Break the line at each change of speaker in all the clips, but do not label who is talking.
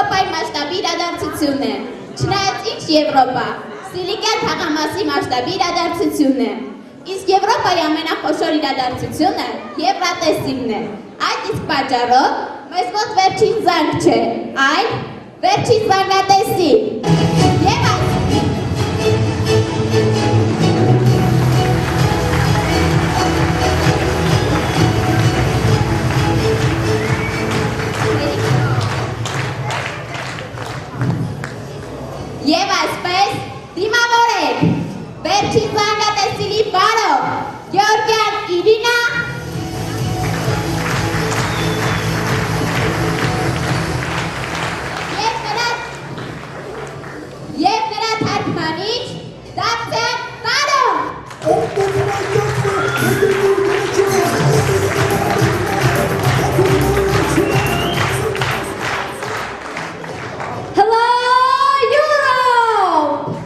Եվրոպայի մասշտաբի իրադարձություն է։ Չնայած ինչ Եվրոպա, Սիլիկյան թաղամասի մասշտաբի իրադարձություն է։ Իսկ Եվրոպայի ամենախոշոր իրադարձությունը Եվրատեսիլն է։ Այդ իսկ պատճառով մեզ մոտ վերջին զանգ չէ, այլ վերջին զանգատեսիլ։ Եվ Եվ այսպես դիմավորեք վերջին զանգատեսիլի բարով Գեորգյան Իրինա և նրա թարգմանիչ Դավթեն Կարոն։ Hello, Europe!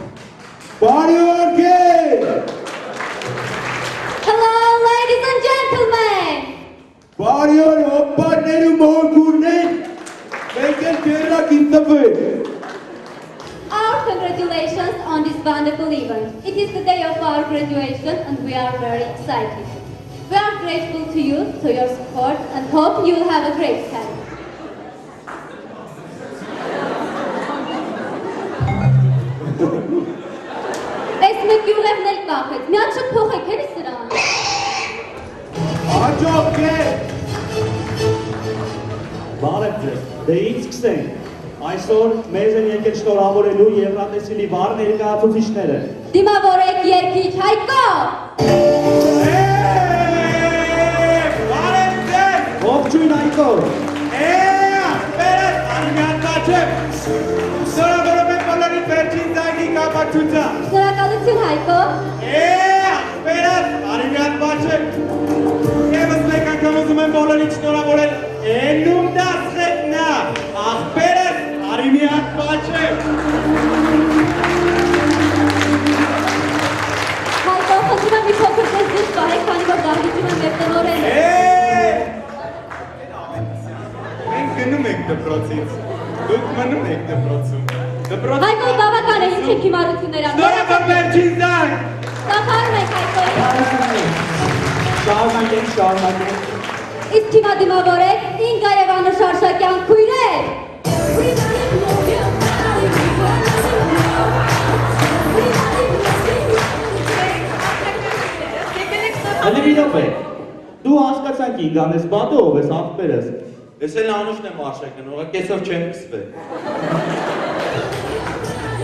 Hello, ladies and gentlemen! Our congratulations on this wonderful event. It is the day of our graduation and we are very excited. We are grateful to you for your support and hope you will have a great time. Այս մեկ յուղերն էլ կախեց, միան շուտ փոխեք էլի սրան։
Բարև ձեզ, դե ինչ սկսենք, այսօր մեզ են եկել շնորհավորելու Եվրատեսիլի վառ ներկայացուցիչները։
Դիմավորեք երկիչ Հայկո։
Ողջույն Հայկո։
Շնորհակալություն Հայկո։
Եվս մեկ անգամ ուզում եմ բոլորին շնորհավորել Էնում դասրետնա, աղբերս արիմի հատպաչև։
Հայկո, խնդրում եմ մի փոքր ձեզ դուրս պահեք, քանի որ դահլիճում եմ մեր տնօրենը։
Մենք գնում ենք դպրոցից, դուք մնում եք դպրոցում։
Հայկո, բավական է, ինչ եք հիմարություններ անում։
Շնորհակալ վերջին զանգ։
Շնորհակալում ենք Հայկո։
Շարունակենք։
Իսկ հիմա դիմավորեք Ինգա և Անուշ Արշակյան քույրեր։
Հələ մի րոպե, դու հասկացանք Ինգան ես, բադը ով ես, աղբերս։
Ես էլ Անուշն եմ Արշակյան, ուղղակի կեսով չեմ կսվել։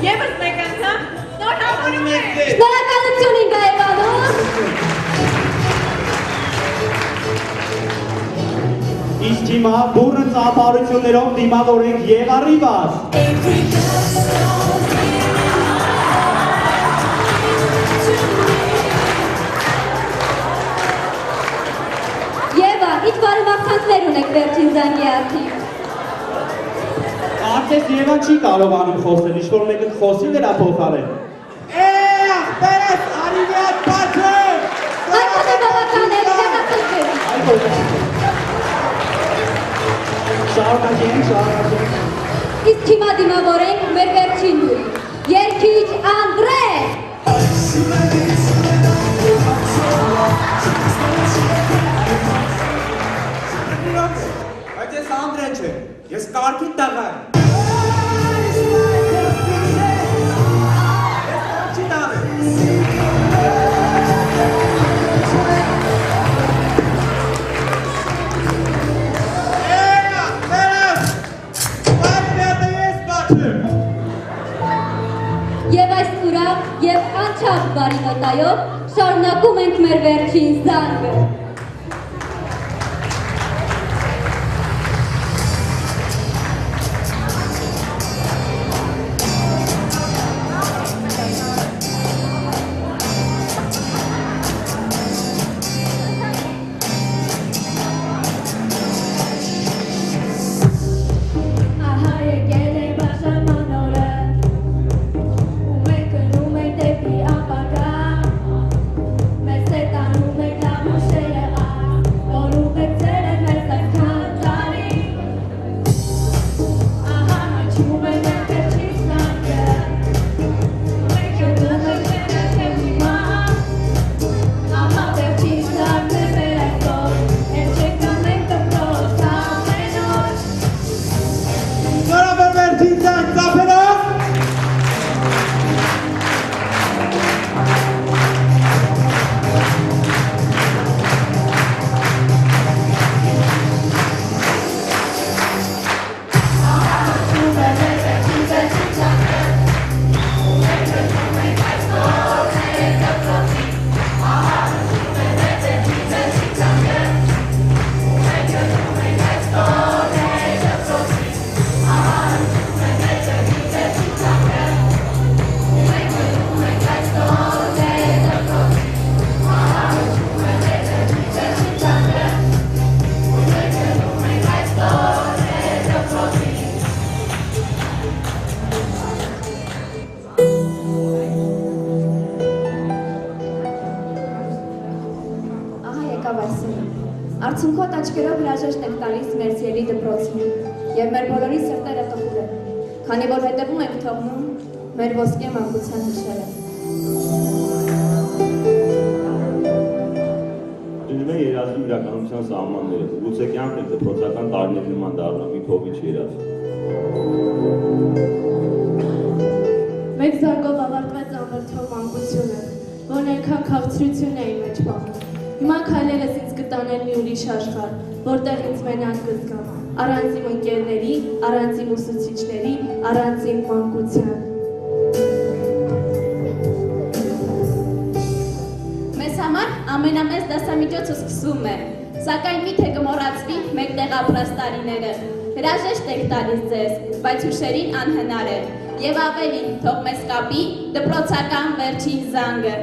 Եվս մեկ անգամ շնորհավորում ենք։
Շնորհակալություն Ինգա և Անուշ։
Իսկ հիմա բուռն ծափարություններով դիմավորենք Եղառիվաս։
Եվա, ինչ բարեվախտանքներ ունեք վերջին զանգի արդի։
Արդես Եվան չի կարողանում խոսել, ինչ-որ մեկը խոսի նրա փոխարեն։
Աղբերս արիմի հատպաչև։
Հայկո դե բավական է, շնորհակալություն։
Այո։ Շարունակենք։
Իսկ հիմա դիմավորենք մեր վերջին հյուրին, երգիչ Անդրե։
Բայց ես Անդրեն չեմ, ես կարգի տղա եմ։ Ես կարգի տղա եմ։
Եվ այս ուրախ և անչափ բարի նոտայով շարունակում ենք մեր վերջին զանգը։
Ահա եկել է բաշաման օրը, ու մենք գնում ենք դեպի ապագա, մեզ հետ անում ենք լավ ուշերը, Արցունքոտ աչքերով հրաժեշտ ենք տալիս մեր սիրելի դպրոցին և մեր բոլորի սրտերը տխուր են, քանի որ հետևում ենք թողնում մեր ոսկե մանկության հուշերը։
Դնում է երազի իրականության սահմանները, գուցե կյանքն է դպրոցական տարիների նման դառնա մի փողիչ երազ։
Մեկ զարգով ավարտվեց ամրթով մանկությունը, որն այնքան քաղցրություն է իմ մեջ պահում։ Հիմա քայլերս ինձ կտանեն մի ուրիշ աշխարհ, որտեղ ինձ մենակ կզգամ, առանց իմ ընկերների, առանց իմ ուսուցիչների, առանց իմ մանկության։
Մեզ համար ամենամեծ դասամիջոցը սկսվում է, սակայն միթե կմոռացվի մեկտեղ ապրած տարիները։ Հրաժեշտ եք տալիս ձեզ, բայց հուշերին անհնար է, եւ ավելին թող մեզ կապի դպրոցական վերջին զանգը։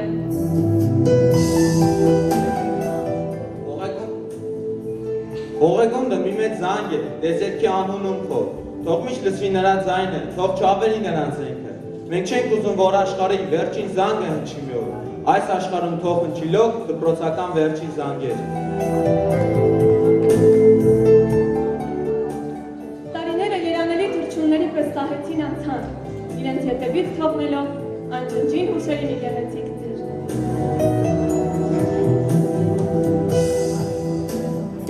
Ողեգոնդը մի մեծ զանգ է, դեզերքի անունում քո, թող միշտ լսվի նրա ձայնը, թող չավերի նրան զենքը։ Մենք չենք ուզում, որ աշխարհի վերջին զանգը հնչի մի օր, այս աշխարհում թող հնչի լոկ դպրոցական վերջին զանգեր։
Տարիները երանելի թռչունների պես տահեցին անցան, իրենց հետևից թողնելով անջնջին հուշերի մի գեղեցիկ ձեր։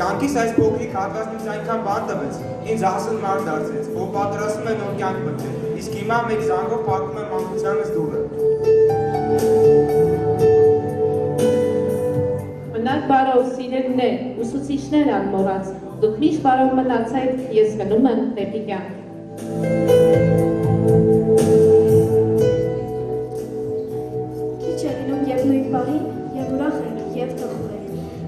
Կյանքիս այս փոքրիկ հատվածն ինձ այնքան բան տվեց, ինձ հասուն մարդ դարձեց, որ պատրաստում է նոր կյանք մտնել, իսկ հիմա մեկ զանգով փակում է մանկությանս դուռը։
Մնաք բարով, սիրելիներ, ուսուցիչներ անմոռաց, դուք միշտ բարով մնացեք, ես գնում եմ դեպի կյանք։
Քիչ է լինում և նույն պահին, և ուրախ ենք, և տխուր ենք։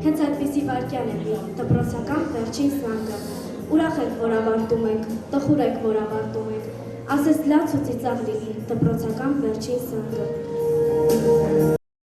Հենց այդպիսի վայրկյան է դպրոցական վերջին զանգը։ Ուրախ ենք, որ ավարտում ենք, տխուր ենք, որ ավարտում ենք։ Ասես լաց ու ծիծաղ լինի դպրոցական վերջին զանգը։